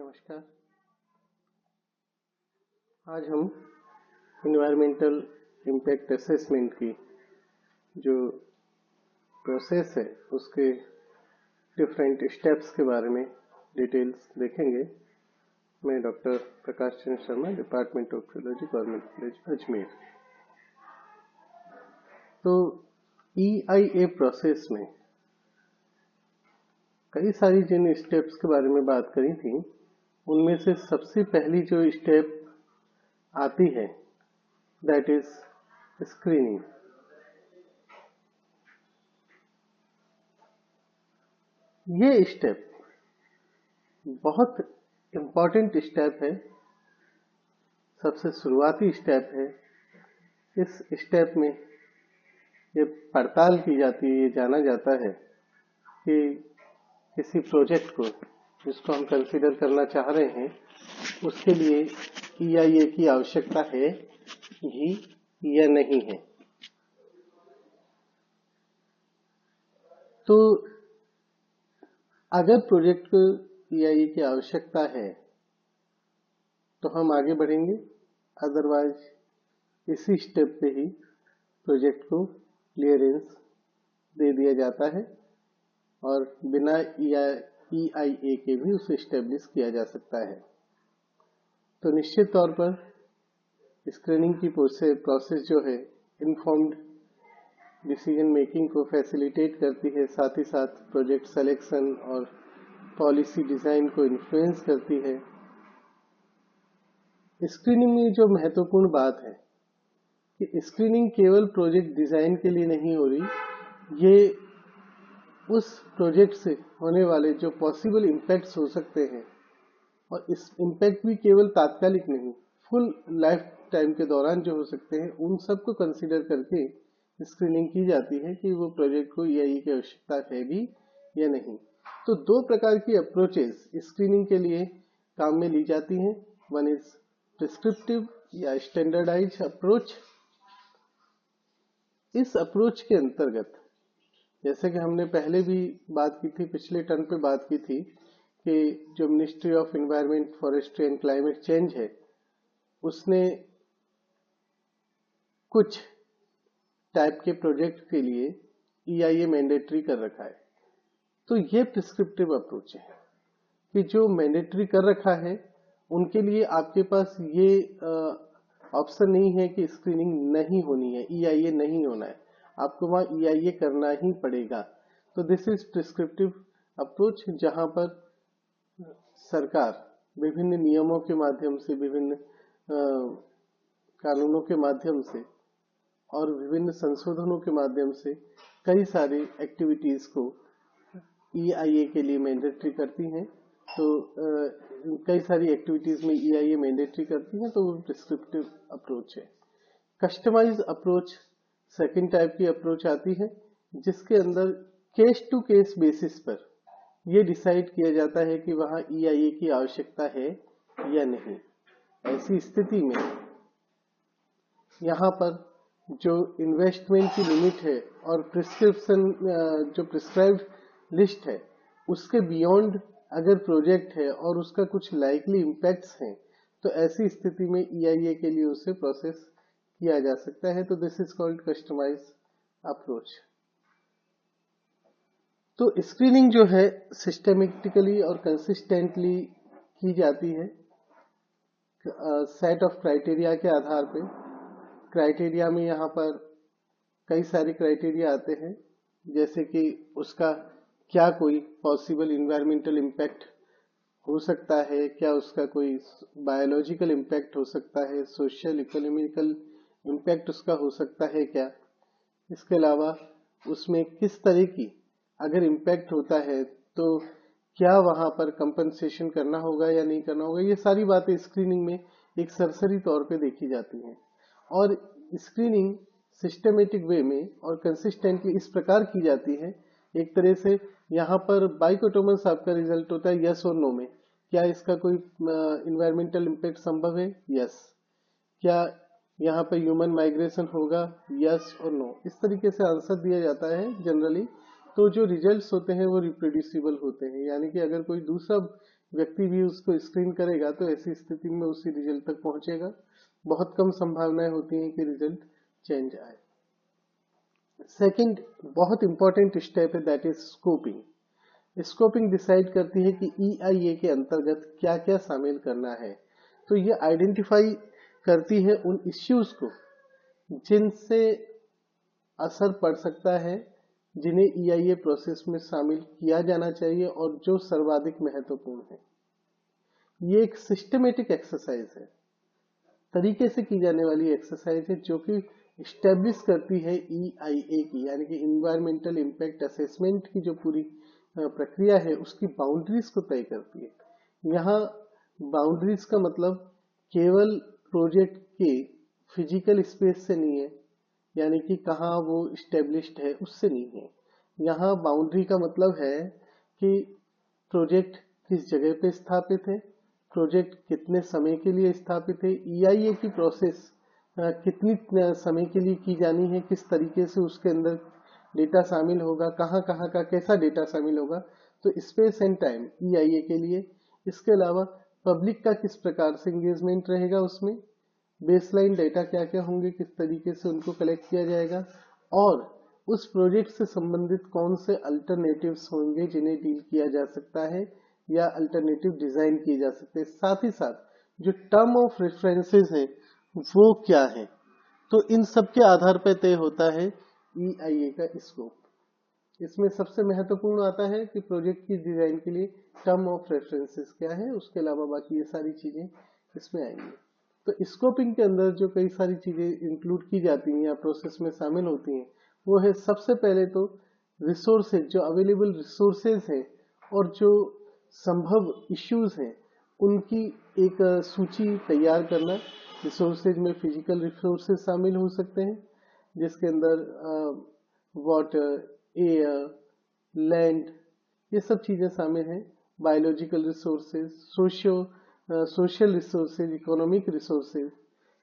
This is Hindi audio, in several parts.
नमस्कार। आज हम इन्वायरमेंटल इम्पैक्ट असेसमेंट की जो प्रोसेस है उसके डिफरेंट स्टेप्स के बारे में डिटेल्स देखेंगे। मैं doctor Prakash Chandra Sharma, department of geology, government college Ajmer. तो EIA प्रोसेस में कई सारी जिन स्टेप्स के बारे में बात करी थी उनमें से सबसे पहली जो स्टेप आती है दैट इज स्क्रीनिंग। ये स्टेप बहुत इम्पॉर्टेंट स्टेप है, सबसे शुरुआती स्टेप है। इस स्टेप में ये पड़ताल की जाती है, ये जाना जाता है कि किसी प्रोजेक्ट को जिसको हम कंसीडर करना चाह रहे हैं उसके लिए EIA की आवश्यकता है ही या नहीं है। तो अगर प्रोजेक्ट को EIA की आवश्यकता है तो हम आगे बढ़ेंगे, अदरवाइज इसी स्टेप पे ही प्रोजेक्ट को क्लियरेंस दे दिया जाता है और बिना EIA के भी उसे स्टेब्लिश किया जा सकता है। तो निश्चित तौर पर स्क्रीनिंग की प्रोसेस जो है इन्फॉर्म्ड डिसीजन मेकिंग को फैसिलिटेट करती है, साथ ही साथ प्रोजेक्ट सिलेक्शन और पॉलिसी डिजाइन को इन्फ्लुएंस करती है। स्क्रीनिंग में जो महत्वपूर्ण बात है कि स्क्रीनिंग केवल प्रोजेक्ट डिजाइन के लिए नहीं हो रही, ये उस प्रोजेक्ट से होने वाले जो पॉसिबल इम्पैक्ट्स हो सकते हैं, और इस इम्पैक्ट भी केवल तात्कालिक नहीं, फुल लाइफ टाइम के दौरान जो हो सकते हैं, उन सब को कंसीडर करके स्क्रीनिंग की जाती है कि वो प्रोजेक्ट को EIA की आवश्यकता है भी या नहीं। तो दो प्रकार की अप्रोचेस स्क्रीनिंग के लिए काम में ली जाती हैं। वन इज प्रिस्क्रिप्टिव या स्टैंडर्डाइज अप्रोच। इस अप्रोच के अंतर्गत जैसे कि हमने पहले भी बात की थी, पिछले टर्न पे बात की थी कि जो ministry of environment, forestry and climate change है, उसने कुछ टाइप के प्रोजेक्ट के लिए EIA मैंडेटरी कर रखा है। तो ये प्रिस्क्रिप्टिव अप्रोच है कि जो मैंडेटरी कर रखा है उनके लिए आपके पास ये ऑप्शन नहीं है कि स्क्रीनिंग नहीं होनी है, EIA नहीं होना है, आपको वहां EIA करना ही पड़ेगा। तो दिस इज प्रिस्क्रिप्टिव अप्रोच, जहां पर सरकार विभिन्न नियमों के माध्यम से, विभिन्न कानूनों के माध्यम से और विभिन्न संशोधनों के माध्यम से कई सारी एक्टिविटीज को EIA के लिए मैंडेटरी करती हैं। तो कई सारी एक्टिविटीज में EIA मैंडेटरी करती हैं, तो वो प्रिस्क्रिप्टिव अप्रोच है। कस्टमाइज अप्रोच सेकंड टाइप की अप्रोच आती है, जिसके अंदर केस टू केस बेसिस पर ये डिसाइड किया जाता है कि वहां EIA की आवश्यकता है या नहीं। ऐसी स्थिति में यहाँ पर जो इन्वेस्टमेंट की लिमिट है और प्रिस्क्रिप्शन जो प्रिस्क्राइब्ड लिस्ट है उसके बियॉन्ड अगर प्रोजेक्ट है और उसका कुछ लाइकली इम्पैक्ट्स हैं, तो ऐसी स्थिति में EIA के लिए उसे प्रोसेस किया जा सकता है। तो this is called customize approach. तो स्क्रीनिंग जो है सिस्टमेटिकली और कंसिस्टेंटली की जाती है सेट ऑफ क्राइटेरिया के आधार पे। क्राइटेरिया में यहाँ पर कई सारे क्राइटेरिया आते हैं, जैसे कि उसका क्या कोई पॉसिबल इन्वायरमेंटल इम्पैक्ट हो सकता है, क्या उसका कोई बायोलॉजिकल इम्पैक्ट हो सकता है, सोशल इकोनॉमिकल इम्पैक्ट उसका हो सकता है क्या। इसके अलावा उसमें किस तरह की अगर इम्पैक्ट होता है तो क्या वहां पर कंपनसेशन करना होगा या नहीं करना होगा। ये सारी बातें स्क्रीनिंग में एक सरसरी तौर पे देखी जाती हैं। और स्क्रीनिंग सिस्टमेटिक वे में और कंसिस्टेंटली इस प्रकार की जाती है, एक तरह से यहाँ पर बाइकोटोमस आपका रिजल्ट होता है यस और नो में। क्या इसका कोई इन्वायरमेंटल इम्पैक्ट संभव है, यस। क्या यहाँ पर ह्यूमन माइग्रेशन होगा, यस और नो। इस तरीके से आंसर दिया जाता है जनरली तो जो रिजल्ट्स होते हैं वो रिप्रोड्यूसिबल होते हैं, यानी कि अगर कोई दूसरा व्यक्ति भी उसको स्क्रीन करेगा तो ऐसी स्थिति में उसी रिजल्ट तक पहुंचेगा। बहुत कम संभावनाएं होती हैं कि रिजल्ट चेंज आए। सेकंड बहुत इंपॉर्टेंट स्टेप है, that is scoping. Scoping decide करती है कि EIA के अंतर्गत क्या क्या शामिल करना है। तो ये आइडेंटिफाई करती है उन इश्यूज को जिनसे असर पड़ सकता है, जिन्हें EIA प्रोसेस में शामिल किया जाना चाहिए और जो सर्वाधिक महत्वपूर्ण है। ये एक सिस्टमेटिक एक्सरसाइज है, तरीके से की जाने वाली एक्सरसाइज है, जो कि स्टेब्लिश करती है EIA की, यानी कि इन्वायरमेंटल इम्पैक्ट असेसमेंट की जो पूरी प्रक्रिया है उसकी बाउंड्रीज को तय करती है। यहाँ बाउंड्रीज का मतलब केवल प्रोजेक्ट के फिजिकल स्पेस से नहीं है, यानी कि कहाँ वो स्टेब्लिश्ड है उससे नहीं है। यहाँ बाउंड्री का मतलब है कि प्रोजेक्ट किस जगह पे स्थापित है, प्रोजेक्ट कितने समय के लिए स्थापित है, EIA की प्रोसेस कितनी समय के लिए की जानी है, किस तरीके से उसके अंदर डेटा शामिल होगा, कहाँ कहाँ का कैसा डेटा शामिल होगा। तो स्पेस एंड टाइम EIA के लिए। इसके अलावा पब्लिक का किस प्रकार से एंगेजमेंट रहेगा उसमें, बेसलाइन डेटा क्या क्या होंगे, किस तरीके से उनको कलेक्ट किया जाएगा, और उस प्रोजेक्ट से संबंधित कौन से अल्टरनेटिव्स होंगे जिन्हें डील किया जा सकता है या अल्टरनेटिव डिजाइन किए जा सकते हैं। साथ ही साथ जो टर्म ऑफ रेफरेंसेस हैं वो क्या है। तो इन सब के आधार पर तय होता है EIA का स्कोप। इसमें सबसे महत्वपूर्ण आता है कि प्रोजेक्ट की डिजाइन के लिए टर्म ऑफ रेफरेंसेस क्या है, उसके अलावा बाकी ये सारी चीजें इसमें आएंगी। तो स्कोपिंग के अंदर जो कई सारी चीजें इंक्लूड की जाती हैं या प्रोसेस में शामिल होती हैं वो है सबसे पहले तो रिसोर्सेज, जो अवेलेबल रिसोर्सेज हैं और जो संभव इश्यूज हैं उनकी एक सूची तैयार करना। रिसोर्सेज में फिजिकल रिसोर्सेज शामिल हो सकते हैं जिसके अंदर वाटर, एयर, लैंड, ये सब चीजें शामिल हैं। Biological resources, social resources, economic resources,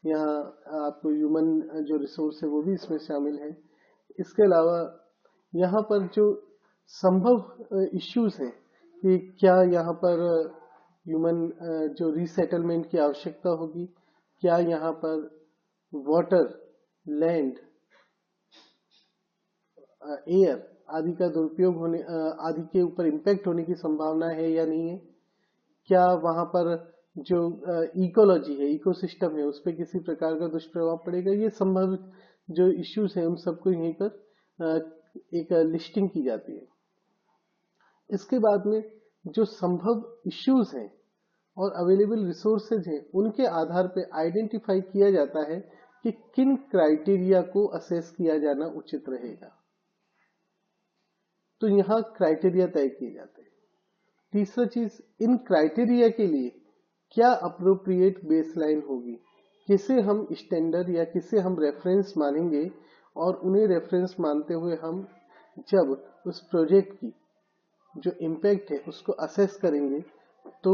यहाँ आपको ह्यूमन जो रिसोर्स है वो भी इसमें शामिल है। इसके अलावा यहाँ पर जो संभव इश्यूज हैं कि क्या यहाँ पर ह्यूमन जो रीसेटलमेंट की आवश्यकता होगी, क्या यहाँ पर वाटर, लैंड, एयर आदि का दुरुपयोग होने आदि के ऊपर इम्पैक्ट होने की संभावना है या नहीं है, क्या वहां पर जो इकोलॉजी है, इकोसिस्टम है, उस पर किसी प्रकार का दुष्प्रभाव पड़ेगा। ये संभावित जो इश्यूज हैं उन सबको यहीं पर एक लिस्टिंग की जाती है। इसके बाद में जो संभव इश्यूज हैं और अवेलेबल रिसोर्सेज हैं उनके आधार पर आइडेंटिफाई किया जाता है कि किन क्राइटेरिया को असेस किया जाना उचित रहेगा। तो यहाँ क्राइटेरिया तय किए जाते हैं। तीसरा चीज, इन क्राइटेरिया के लिए क्या अप्रोप्रिएट बेसलाइन होगी, किसे हम स्टैंडर्ड या किसे हम रेफरेंस मानेंगे, और उन्हें रेफरेंस मानते हुए हम जब उस प्रोजेक्ट की जो इम्पैक्ट है उसको असेस करेंगे तो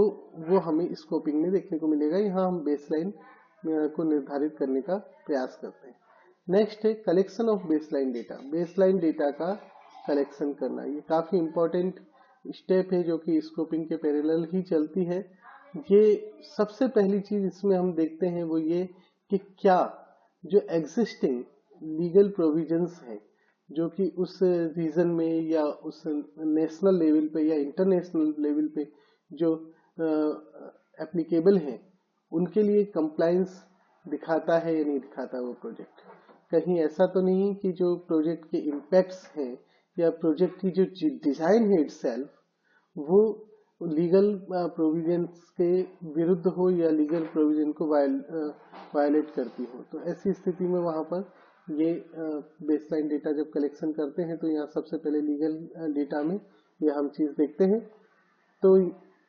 वो हमें स्कोपिंग में देखने को मिलेगा। यहाँ हम बेसलाइन को निर्धारित करने का प्रयास करते हैं। नेक्स्ट है collection of baseline data. Baseline data का कलेक्शन करना, ये काफी इंपॉर्टेंट स्टेप है जो कि स्कोपिंग के पैरेलल ही चलती है। ये सबसे पहली चीज इसमें हम देखते हैं वो ये कि क्या जो एग्जिस्टिंग लीगल प्रोविजंस हैं जो कि उस रीजन में या उस नेशनल लेवल पे या इंटरनेशनल लेवल पे जो एप्लीकेबल हैं उनके लिए कंप्लायंस दिखाता है या नहीं दिखाता वो प्रोजेक्ट। कहीं ऐसा तो नहीं कि जो प्रोजेक्ट के इम्पैक्ट्स हैं या प्रोजेक्ट की जो डिजाइन है इटसेल्फ वो लीगल प्रोविजंस के विरुद्ध हो या लीगल प्रोविजन को वायलेट करती हो। तो ऐसी स्थिति में वहां पर ये बेसलाइन डेटा जब कलेक्शन करते हैं तो यहाँ सबसे पहले लीगल डेटा में ये हम चीज देखते हैं। तो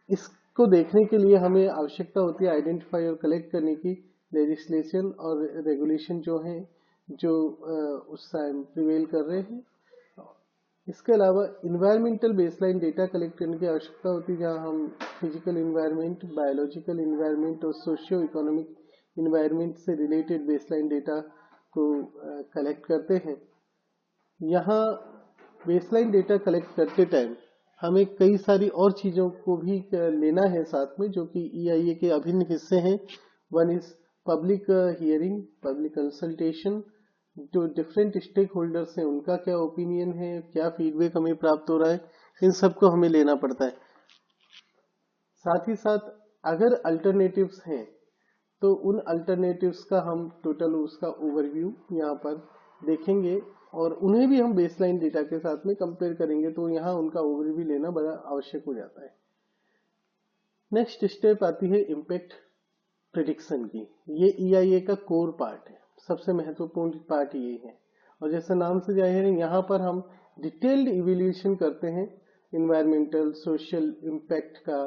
इसको देखने के लिए हमें आवश्यकता होती है आइडेंटिफाई और कलेक्ट करने की लेजिस्लेशन और रेगुलेशन जो है जो उस टाइम प्रिवेल कर रहे हैं। इसके अलावा इन्वायरमेंटल बेसलाइन डेटा कलेक्ट करने की आवश्यकता होती है जहाँ हम फिजिकल इन्वायरमेंट, बायोलॉजिकल इन्वायरमेंट और सोशियो इकोनॉमिक इन्वायरमेंट से रिलेटेड बेसलाइन डेटा को कलेक्ट करते हैं। यहाँ बेसलाइन डेटा कलेक्ट करते टाइम हमें कई सारी और चीजों को भी लेना है साथ में, जो कि EIA के अभिन्न हिस्से हैं। One is public hearing, public consultation, जो डिफरेंट स्टेक होल्डर्स हैं उनका क्या ओपिनियन है, क्या फीडबैक हमें प्राप्त हो रहा है, इन सबको हमें लेना पड़ता है। साथ ही साथ अगर अल्टरनेटिव्स हैं तो उन अल्टरनेटिव्स का हम टोटल उसका ओवरव्यू यहाँ पर देखेंगे और उन्हें भी हम बेसलाइन डेटा के साथ में कंपेयर करेंगे, तो यहाँ उनका ओवरव्यू लेना बड़ा आवश्यक हो जाता है। नेक्स्ट स्टेप आती है इम्पैक्ट प्रिडिक्शन की। ये EIA का कोर पार्ट है, सबसे महत्वपूर्ण पार्ट ये है। और जैसे नाम से जाहिर है, यहाँ पर हम डिटेल्ड इवैल्यूएशन करते हैं इन्वायरमेंटल सोशल इम्पैक्ट का,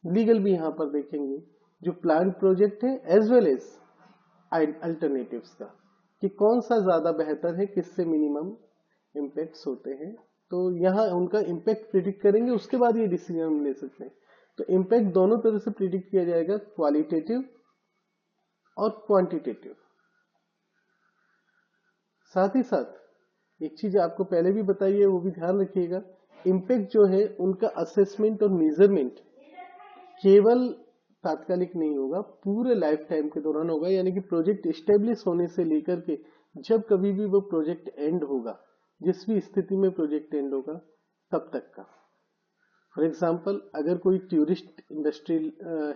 लीगल भी यहाँ पर देखेंगे, जो प्लान प्रोजेक्ट है एज वेल एज अल्टरनेटिव्स का, कि कौन सा ज्यादा बेहतर है, किससे मिनिमम इम्पैक्ट्स होते हैं। तो यहाँ उनका इम्पैक्ट प्रिडिक्ट करेंगे, उसके बाद ये डिसीजन हम ले सकते हैं। तो इम्पैक्ट दोनों तरह से प्रिडिक्ट किया जाएगा, क्वालिटेटिव और क्वांटिटेटिव। साथ ही साथ एक चीज आपको पहले भी बताई है, वो भी ध्यान रखिएगा, इम्पैक्ट जो है उनका असेसमेंट और मेजरमेंट केवल तात्कालिक नहीं होगा, पूरे लाइफ टाइम के दौरान होगा। यानी कि प्रोजेक्ट एस्टेब्लिश होने से लेकर के जब कभी भी वो प्रोजेक्ट एंड होगा, जिस भी स्थिति में प्रोजेक्ट एंड होगा, तब तक का। फॉर एग्जाम्पल, अगर कोई टूरिस्ट इंडस्ट्री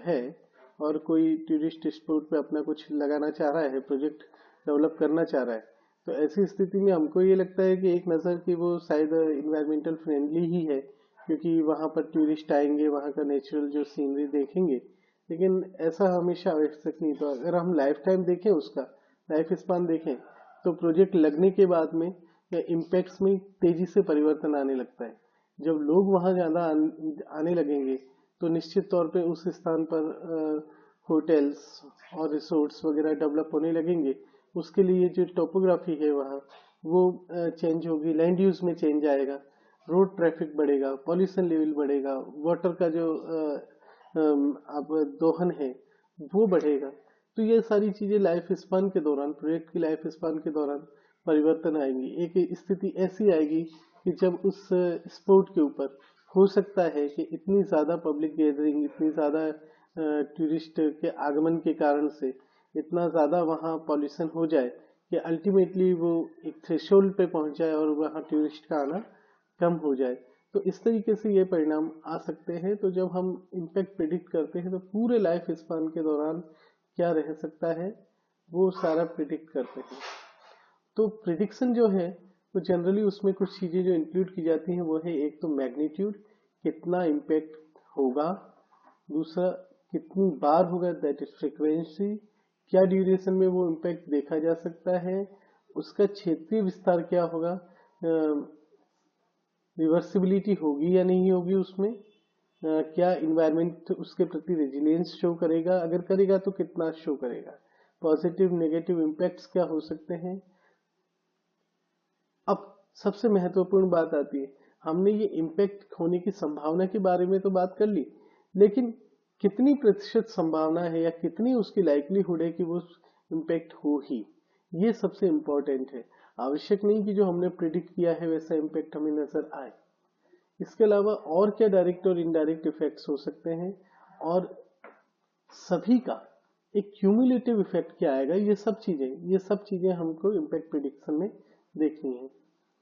है और कोई टूरिस्ट स्पॉट पे अपना कुछ लगाना चाह रहा है, प्रोजेक्ट डेवलप करना चाह रहा है, तो ऐसी स्थिति में हमको ये लगता है कि एक नज़र कि वो शायद इन्वायरमेंटल फ्रेंडली ही है, क्योंकि वहाँ पर टूरिस्ट आएंगे, वहाँ का नेचुरल जो सीनरी देखेंगे। लेकिन ऐसा हमेशा आवश्यक नहीं। तो अगर हम लाइफ टाइम देखें, उसका लाइफ स्पान देखें, तो प्रोजेक्ट लगने के बाद में इम्पैक्ट्स में तेजी से परिवर्तन आने लगता है। जब लोग वहाँ ज़्यादा आने लगेंगे तो निश्चित तौर पे उस स्थान पर होटल्स और रिसोर्ट्स वगैरह डेवलप होने लगेंगे। उसके लिए जो टोपोग्राफी है वहाँ वो चेंज होगी, लैंड यूज में चेंज आएगा, रोड ट्रैफिक बढ़ेगा, पॉल्यूशन लेवल बढ़ेगा, वाटर का जो अब दोहन है वो बढ़ेगा। तो ये सारी चीजें लाइफ स्पान के दौरान, प्रोजेक्ट की लाइफ स्पान के दौरान परिवर्तन आएंगी। एक स्थिति ऐसी आएगी कि जब उस स्पॉट के ऊपर हो सकता है कि इतनी ज्यादा पब्लिक गैदरिंग, इतनी ज्यादा टूरिस्ट के आगमन के कारण से इतना ज्यादा वहाँ पॉल्यूशन हो जाए कि अल्टीमेटली वो एक थ्रेशोल्ड पे पहुंच जाए और वहाँ टूरिस्ट का आना कम हो जाए। तो इस तरीके से ये परिणाम आ सकते हैं। तो जब हम इम्पैक्ट प्रिडिक्ट करते हैं तो पूरे लाइफ स्पान के दौरान क्या रह सकता है वो सारा प्रिडिक्ट करते हैं। तो प्रिडिक्शन जो है तो जनरली उसमें कुछ चीजें जो इंक्लूड की जाती हैं वो है, एक तो मैग्नीट्यूड, कितना इम्पैक्ट होगा, दूसरा कितनी बार होगा, दैट इज फ्रीक्वेंसी, क्या ड्यूरेशन में वो इम्पैक्ट देखा जा सकता है, उसका क्षेत्रीय विस्तार क्या होगा, रिवर्सिबिलिटी होगी या नहीं होगी उसमें, क्या इन्वायरमेंट उसके प्रति रेजिलियंस शो करेगा, अगर करेगा तो कितना शो करेगा, पॉजिटिव नेगेटिव इम्पैक्ट्स क्या हो सकते हैं। अब सबसे महत्वपूर्ण बात आती है, हमने ये इम्पैक्ट होने की संभावना के बारे में तो बात कर ली, लेकिन कितनी प्रतिशत संभावना है या कितनी उसकी लाइक्लीहुड है कि वो इम्पैक्ट हो ही, ये सबसे इम्पोर्टेंट है। आवश्यक नहीं कि जो हमने प्रिडिक्ट किया है वैसा इम्पैक्ट हमें नजर आए। इसके अलावा और क्या डायरेक्ट और इनडायरेक्ट इफेक्ट्स हो सकते हैं और सभी का एक क्यूमुलेटिव इफेक्ट क्या आएगा, ये सब चीजें हमको इम्पैक्ट प्रिडिक्शन में देखनी है।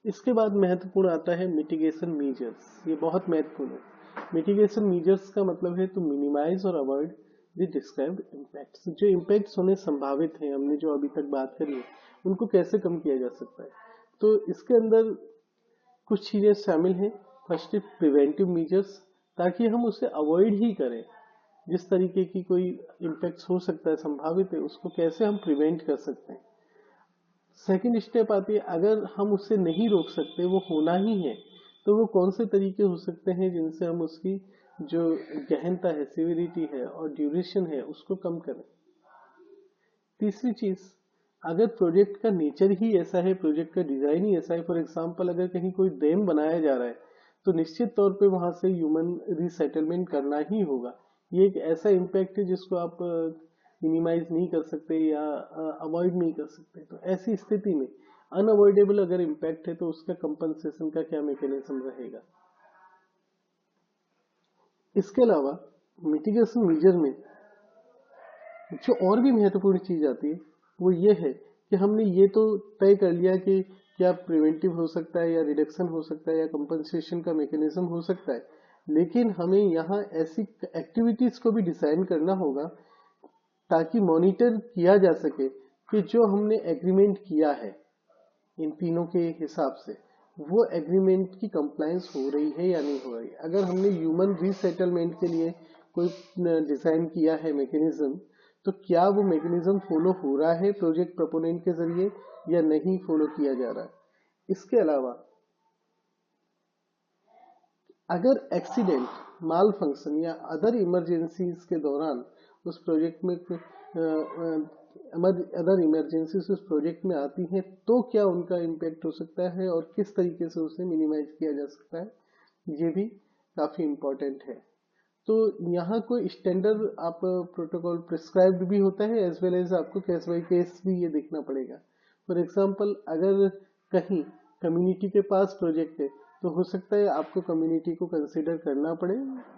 इसके बाद महत्वपूर्ण आता है मिटिगेशन मीजर्स। ये बहुत महत्वपूर्ण है। मिटिगेशन मीजर्स का मतलब है टू मिनिमाइज और अवॉइड द डिस्क्राइब्ड इम्पैक्ट्स। जो इम्पैक्ट्स होने संभावित हैं, हमने जो अभी तक बात करी है, उनको कैसे कम किया जा सकता है। तो इसके अंदर कुछ चीजें शामिल हैं। फर्स्ट है प्रिवेंटिव मीजर्स, ताकि हम उसे अवॉइड ही करें। जिस तरीके की कोई इम्पैक्ट्स हो सकता है, संभावित है, उसको कैसे हम प्रिवेंट कर सकते हैं। सेकेंड स्टेप आती है, अगर हम उससे नहीं रोक सकते, वो होना ही है, तो वो कौन से तरीके हो सकते हैं जिनसे हम उसकी जो गहनता है, सीवियरिटी है और ड्यूरेशन है, उसको कम करें। तीसरी चीज, अगर प्रोजेक्ट का नेचर ही ऐसा है, प्रोजेक्ट का डिजाइन ही ऐसा है, फॉर एग्जांपल अगर कहीं कोई डैम बनाया जा रहा है तो निश्चित तौर पे वहां से ह्यूमन रिसेटलमेंट करना ही होगा। ये एक ऐसा इम्पैक्ट है जिसको आप मिनिमाइज नहीं कर सकते या अवॉइड नहीं कर सकते। तो ऐसी स्थिति में अनअवॉइडेबल अगर इम्पैक्ट है तो उसका कंपनसेशन का क्या मैकेनिज्म रहेगा। इसके अलावा मिटिगेशन मेजर में जो और भी महत्वपूर्ण चीज आती है वो ये है कि हमने ये तो तय कर लिया कि क्या प्रिवेंटिव हो सकता है या रिडक्शन हो सकता है या कंपनसेशन का मैकेनिज्म हो सकता है, लेकिन हमें यहाँ ऐसी एक्टिविटीज को भी डिजाइन करना होगा ताकि मॉनिटर किया जा सके कि जो हमने एग्रीमेंट किया है इन तीनों के हिसाब से वो एग्रीमेंट की कंप्लायंस हो रही है या नहीं हो रही। अगर हमने ह्यूमन रीसेटलमेंट के लिए कोई डिजाइन किया है मैकेनिज्म, तो क्या वो मैकेनिज्म फॉलो हो रहा है प्रोजेक्ट प्रोपोनेंट के जरिए या नहीं फॉलो किया जा रहा है। इसके अलावा अगर एक्सीडेंट, माल फंक्शन या अदर इमरजेंसीज के दौरान उस प्रोजेक्ट में अदर इमरजेंसीज उस प्रोजेक्ट में आती हैं तो क्या उनका इम्पैक्ट हो सकता है और किस तरीके से उसे मिनिमाइज किया जा सकता है, ये भी काफी इम्पोर्टेंट है। तो यहाँ कोई स्टैंडर्ड आप प्रोटोकॉल प्रिस्क्राइब्ड भी होता है एज वेल एज आपको केस बाय केस भी ये देखना पड़ेगा। फॉर एग्जांपल अगर कहीं कम्युनिटी के पास प्रोजेक्ट है तो हो सकता है आपको कम्युनिटी को कंसीडर करना पड़े,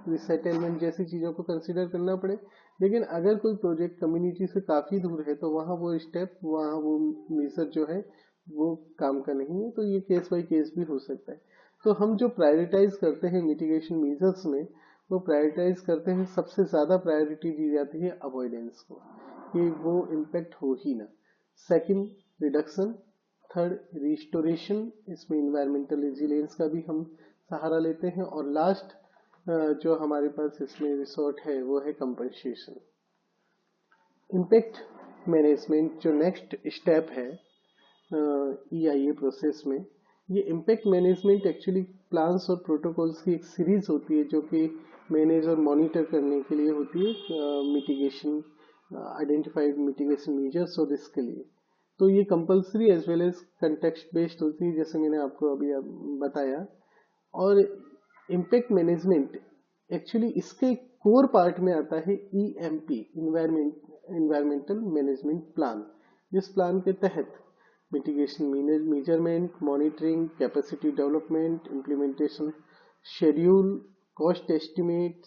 रिसेटलमेंट जैसी चीजों को कंसीडर करना पड़े, लेकिन अगर कोई प्रोजेक्ट कम्युनिटी से काफी दूर है तो वहाँ वो स्टेप, वहाँ वो मेजर जो है वो काम का नहीं है। तो ये केस बाय केस भी हो सकता है। तो हम जो प्रायोरिटाइज करते हैं मिटिगेशन मेजर्स में, वो प्रायोरिटाइज करते हैं, सबसे ज्यादा प्रायोरिटी दी जाती है अवॉइडेंस को कि वो इम्पैक्ट हो ही ना। सेकंड रिडक्शन, थर्ड रिस्टोरेशन, इसमें इन्वायरमेंटल रेजिलियंस का भी हम सहारा लेते हैं, और लास्ट जो हमारे पास इसमें रिसोर्ट है वो है कंपनसेशन। इम्पैक्ट मैनेजमेंट जो नेक्स्ट स्टेप है EIA प्रोसेस में, ये इम्पैक्ट मैनेजमेंट एक्चुअली प्लान्स और प्रोटोकॉल्स की एक सीरीज होती है जो कि मैनेज और मॉनिटर करने के लिए होती है मिटिगेशन, आइडेंटिफाइड मिटिगेशन मेजर्स और इसके लिए। तो ये compulsory as well as context based होती है जैसे मैंने आपको अभी बताया। और इम्पैक्ट मैनेजमेंट एक्चुअली इसके कोर पार्ट में आता है EMP, इन्वायरमेंटल मैनेजमेंट प्लान, जिस प्लान के तहत mitigation measurement, monitoring, capacity development, implementation schedule, cost estimate,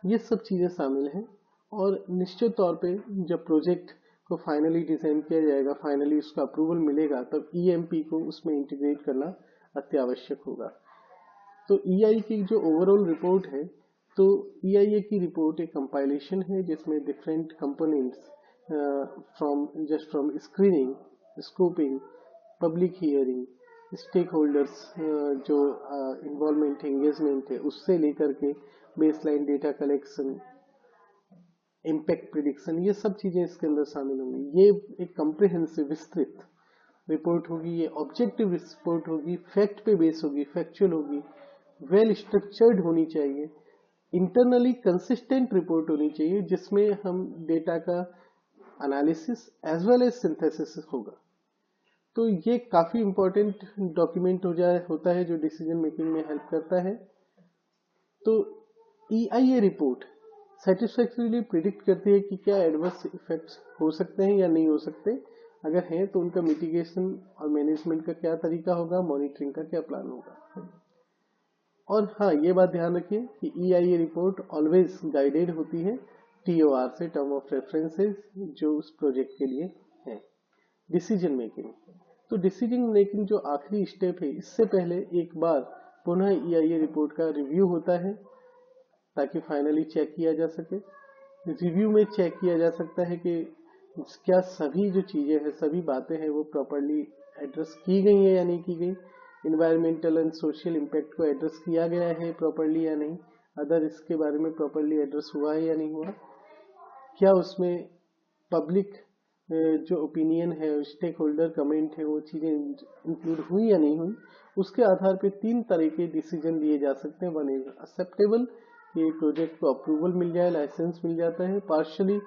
ये सब चीजें शामिल हैं। और निश्चित तौर पे जब प्रोजेक्ट को फाइनली डिजाइन किया जाएगा, फाइनली उसका अप्रूवल मिलेगा, तब EMP को उसमें इंटीग्रेट करना अत्यावश्यक होगा। तो EIA की जो ओवरऑल रिपोर्ट है, तो EIA की रिपोर्ट एक कंपाइलेशन है जिसमें different components from screening, scoping, public hearing, stakeholders जो इन्वॉल्वमेंट एंगेजमेंट है उससे लेकर के baseline data collection, impact prediction, ये सब चीजें इसके अंदर शामिल होंगी। ये एक कॉम्प्रिहेंसिव विस्तृत रिपोर्ट होगी, ये ऑब्जेक्टिव रिपोर्ट होगी, फैक्ट पे बेस होगी, फैक्चुअल होगी, वेल स्ट्रक्चर्ड होनी चाहिए, इंटरनली कंसिस्टेंट रिपोर्ट होनी चाहिए जिसमें हम डेटा का analysis as well as synthesis होगा। तो ये काफी इंपॉर्टेंट डॉक्यूमेंट होता है जो डिसीजन मेकिंग में हेल्प करता है। तो EIA रिपोर्ट सेटिस्फैक्टरीली प्रिडिक्ट करती है कि क्या एडवर्स इफेक्ट्स हो सकते हैं या नहीं हो सकते, अगर हैं तो उनका मिटिगेशन और मैनेजमेंट का क्या तरीका होगा, मॉनिटरिंग का क्या प्लान होगा। और हाँ, ये बात ध्यान रखिए कि EIA रिपोर्ट ऑलवेज गाइडेड होती है TOR से, टर्म ऑफ रेफरेंसेस, जो उस प्रोजेक्ट के लिए है। डिसीजन मेकिंग, तो डिसीजन मेकिंग जो आखिरी स्टेप है, इससे पहले एक बार पुनः EIA रिपोर्ट का रिव्यू होता है ताकि फाइनली चेक किया जा सके। रिव्यू में चेक किया जा सकता है कि क्या सभी जो चीजें हैं, सभी बातें हैं, वो प्रॉपरली एड्रेस की गई है या नहीं की गई, इन्वायरमेंटल एंड सोशल इम्पैक्ट को एड्रेस किया गया है प्रॉपरली या नहीं, अदर इसके बारे में प्रॉपरली एड्रेस हुआ है या नहीं हुआ, क्या उसमें पब्लिक जो ओपिनियन है, स्टेक होल्डर कमेंट है, वो चीजें इंक्लूड हुई या नहीं हुई। उसके आधार पे 3 तरह के डिसीजन लिए जा सकते हैं। वन इज एक्सेप्टेबल, कि प्रोजेक्ट को अप्रूवल मिल जाए, लाइसेंस मिल जाता है। पार्शियली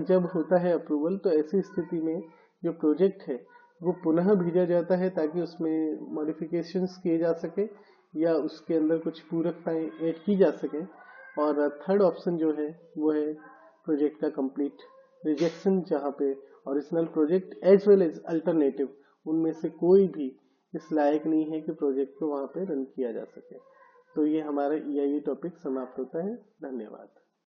जब होता है अप्रूवल, तो ऐसी स्थिति में जो प्रोजेक्ट है वो पुनः भेजा जाता है ताकि उसमें मॉडिफिकेशंस किए जा सके या उसके अंदर कुछ पूरकताएं ऐड की जा सके। और थर्ड ऑप्शन जो है वो है प्रोजेक्ट का कंप्लीट रिजेक्शन, जहाँ पे original project as well as alternative उनमें से कोई भी इस लायक नहीं है कि प्रोजेक्ट को वहाँ पे रन किया जा सके। तो ये हमारा EIE टॉपिक समाप्त होता है। धन्यवाद।